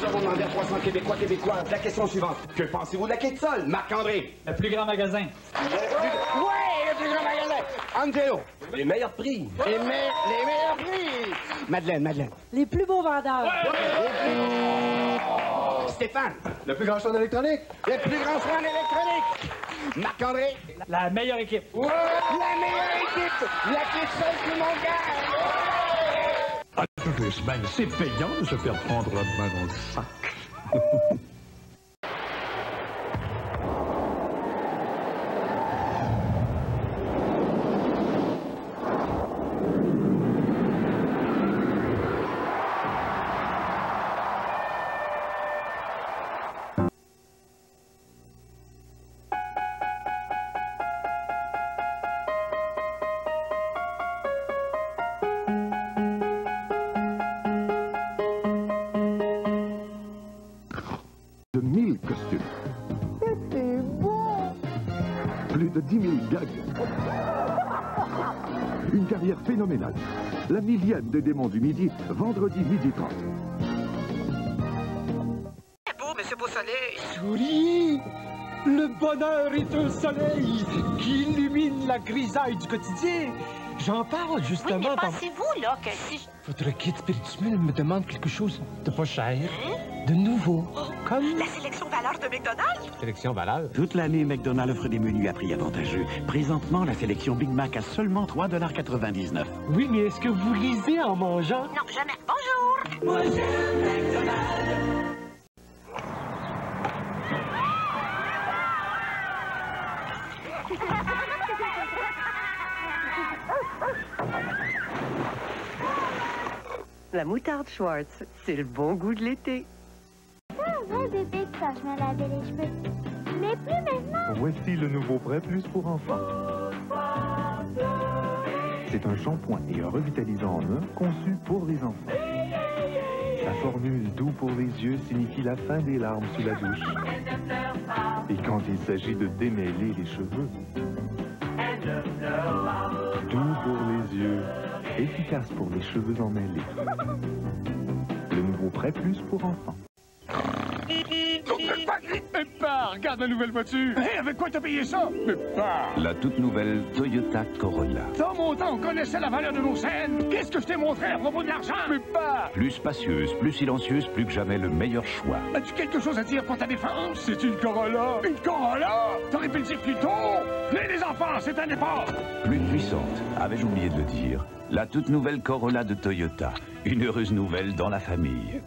avons demandé à 300 Québécoises la question suivante. Que pensez-vous de la quai de sol, Marc-André? Le plus grand magasin. Ouais, le plus grand magasin. Angelo. Les meilleurs prix. Les meilleurs prix. Madeleine. Les plus beaux vendeurs. Stéphane. Le plus grand choix d'électronique. Le plus grand soin électronique. Marc-André. La meilleure équipe. Ouais, la meilleure équipe. La quai de sol, tout le monde gagne. À toutes les semaines, c'est payant de se faire prendre la main dans le sac. De 1000 costumes. C'est bon! Plus de 10 000 gags. Une carrière phénoménale. La millième des démons du midi, vendredi 12h30. C'est beau, Monsieur Beausoleil. Souris! Le bonheur est un soleil qui illumine la grisaille du quotidien. J'en parle justement. Oui, mais pensez-vous, là, que si... Votre guide spirituel me demande quelque chose de pas cher, de nouveau, comme... La sélection valeur de McDonald's? Sélection valeur. Toute l'année, McDonald's offre des menus à prix avantageux. Présentement, la sélection Big Mac à seulement 3,99 $. Oui, mais est-ce que vous lisez en mangeant? Non, jamais. Bonjour! Moi j'aime McDonald's. La moutarde Schwartz, c'est le bon goût de l'été. C'est un vrai bébé quand je me lavais les cheveux. Mais plus maintenant. Voici le nouveau Prêt Plus pour enfants. C'est un shampoing et un revitalisant en un conçu pour les enfants. La formule doux pour les yeux signifie la fin des larmes sous la douche. Et quand il s'agit de démêler les cheveux, doux pour les yeux, efficace pour les cheveux emmêlés. Le nouveau Prêt Plus pour enfants. Mais pas, regarde la nouvelle voiture. Hé, avec quoi t'as payé ça? Mais pas. La toute nouvelle Toyota Corolla. Dans mon temps, on connaissait la valeur de nos scènes. Qu'est-ce que je t'ai montré à propos de l'argent? Mais pas. Plus spacieuse, plus silencieuse, plus que jamais le meilleur choix. As-tu quelque chose à dire pour ta défense? C'est une Corolla. Une Corolla? T'aurais pu le dire plus tôt. Les enfants, c'est un départ. Plus puissante, avais-je oublié de le dire. La toute nouvelle Corolla de Toyota. Une heureuse nouvelle dans la famille.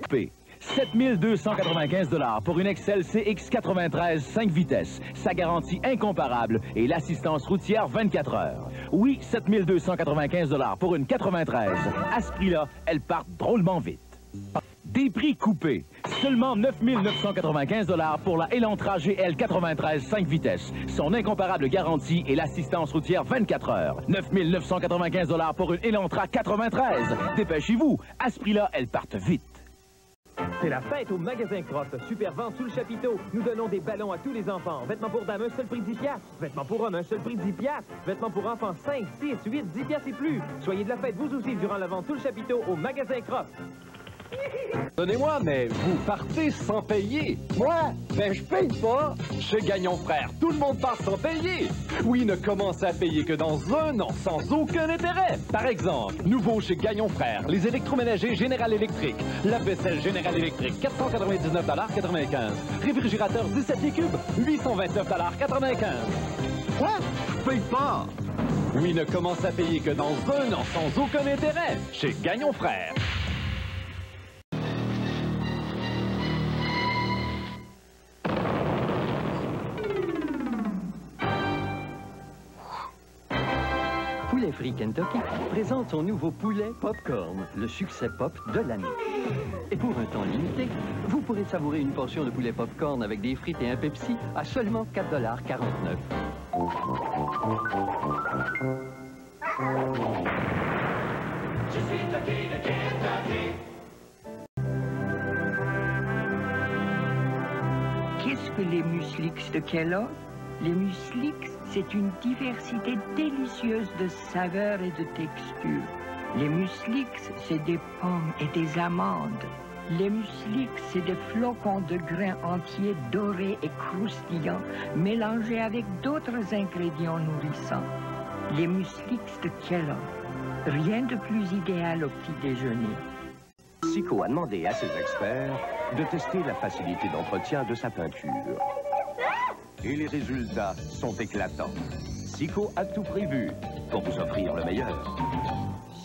P. 7 295 $ pour une Excel CX93 5 vitesses. Sa garantie incomparable et l'assistance routière 24 heures. Oui, 7 295 $ pour une 93. À ce prix-là, elles partent drôlement vite. Des prix coupés. Seulement 9 995 $ pour la Elantra GL 93 5 vitesses. Son incomparable garantie et l'assistance routière 24 heures. 9 995 $ pour une Elantra 93. Dépêchez-vous. À ce prix-là, elles partent vite. C'est la fête au magasin Crotte. Super vente sous le chapiteau. Nous donnons des ballons à tous les enfants. Vêtements pour dames, un seul prix 10 $. Vêtements pour hommes, un seul prix 10 $. Vêtements pour enfants, 5, 6, 8, 10 $ et plus. Soyez de la fête vous aussi durant la vente sous le chapiteau au magasin Crotte. Donnez-moi, mais vous partez sans payer. Moi, ben je paye pas. Chez Gagnon Frères, tout le monde part sans payer. Oui, ne commencez à payer que dans un an, sans aucun intérêt. Par exemple, nouveau chez Gagnon Frères, les électroménagers Général Electric. La vaisselle Général Electric, 499,95 $. Réfrigérateur 17 pieds cubes, 829,95 $. Quoi? Je paye pas. Oui, ne commencez à payer que dans un an, sans aucun intérêt. Chez Gagnon Frères. Poulet Frit Kentucky présente son nouveau poulet Popcorn, le succès pop de l'année. Et pour un temps limité, vous pourrez savourer une portion de poulet Popcorn avec des frites et un Pepsi à seulement 4,49 $. Je suis le king de Kentucky. Qu'est-ce que les muslix de Kellogg? Les muslix, c'est une diversité délicieuse de saveurs et de textures. Les muslix, c'est des pommes et des amandes. Les muesli, c'est des flocons de grains entiers dorés et croustillants, mélangés avec d'autres ingrédients nourrissants. Les muesli de Kellogg. Rien de plus idéal au petit déjeuner. Sico a demandé à ses experts de tester la facilité d'entretien de sa peinture. Et les résultats sont éclatants. Sico a tout prévu pour vous offrir le meilleur.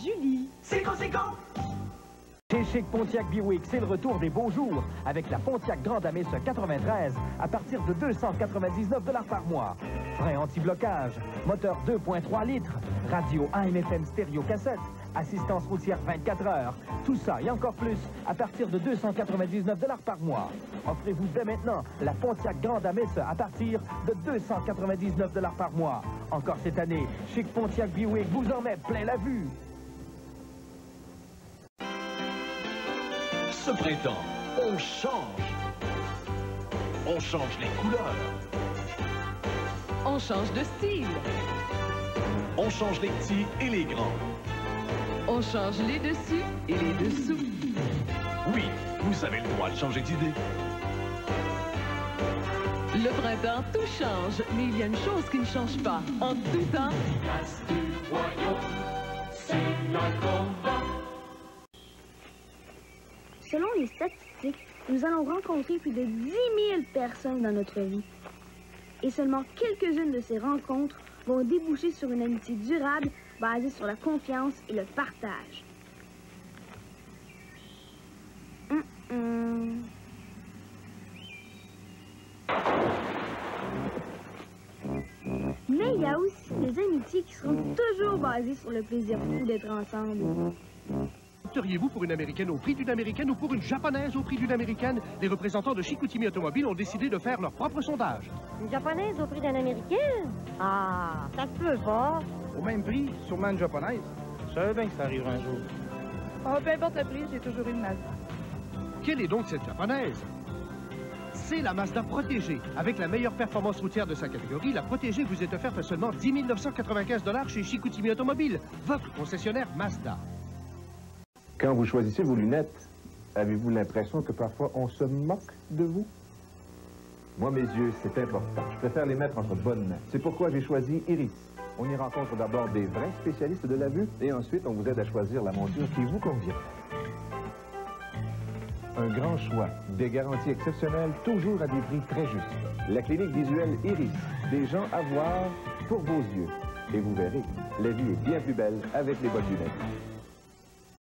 Julie. Sico. Chez Chic Pontiac Buick, c'est le retour des beaux jours avec la Pontiac Grand Amis 93 à partir de 299 $ par mois. Frein anti-blocage, moteur 2.3 litres, radio AM/FM stéréo cassette, assistance routière 24 heures. Tout ça et encore plus à partir de 299 $ par mois. Offrez-vous dès maintenant la Pontiac Grand Amis à partir de 299 $ par mois. Encore cette année, Chic Pontiac Buick vous en met plein la vue. Ce printemps, on change. On change les couleurs. On change de style. On change les petits et les grands. On change les dessus et les dessous. Oui, vous avez le droit de changer d'idée. Le printemps, tout change, mais il y a une chose qui ne change pas. En tout temps, Selon les statistiques, nous allons rencontrer plus de 10 000 personnes dans notre vie. Et seulement quelques-unes de ces rencontres vont déboucher sur une amitié durable basée sur la confiance et le partage. Mais il y a aussi des amitiés qui seront toujours basées sur le plaisir fou d'être ensemble. Opteriez-vous pour une Américaine au prix d'une Américaine ou pour une Japonaise au prix d'une Américaine? Les représentants de Chicoutimi Automobile ont décidé de faire leur propre sondage. Une Japonaise au prix d'une Américaine? Ah, ça se peut pas. Au même prix, sûrement une Japonaise. Je savais bien que ça arriverait un jour. Oh, peu importe le prix, j'ai toujours une Mazda. Quelle est donc cette Japonaise? C'est la Mazda Protégée. Avec la meilleure performance routière de sa catégorie, la Protégée vous est offerte à seulement 10 995 $ chez Chicoutimi Automobile, votre concessionnaire Mazda. Quand vous choisissez vos lunettes, avez-vous l'impression que parfois on se moque de vous? Moi, mes yeux, c'est important. Je préfère les mettre entre bonnes mains. C'est pourquoi j'ai choisi Iris. On y rencontre d'abord des vrais spécialistes de la vue et ensuite on vous aide à choisir la monture qui vous convient. Un grand choix, des garanties exceptionnelles, toujours à des prix très justes. La clinique visuelle Iris, des gens à voir pour vos yeux. Et vous verrez, la vie est bien plus belle avec les bonnes lunettes.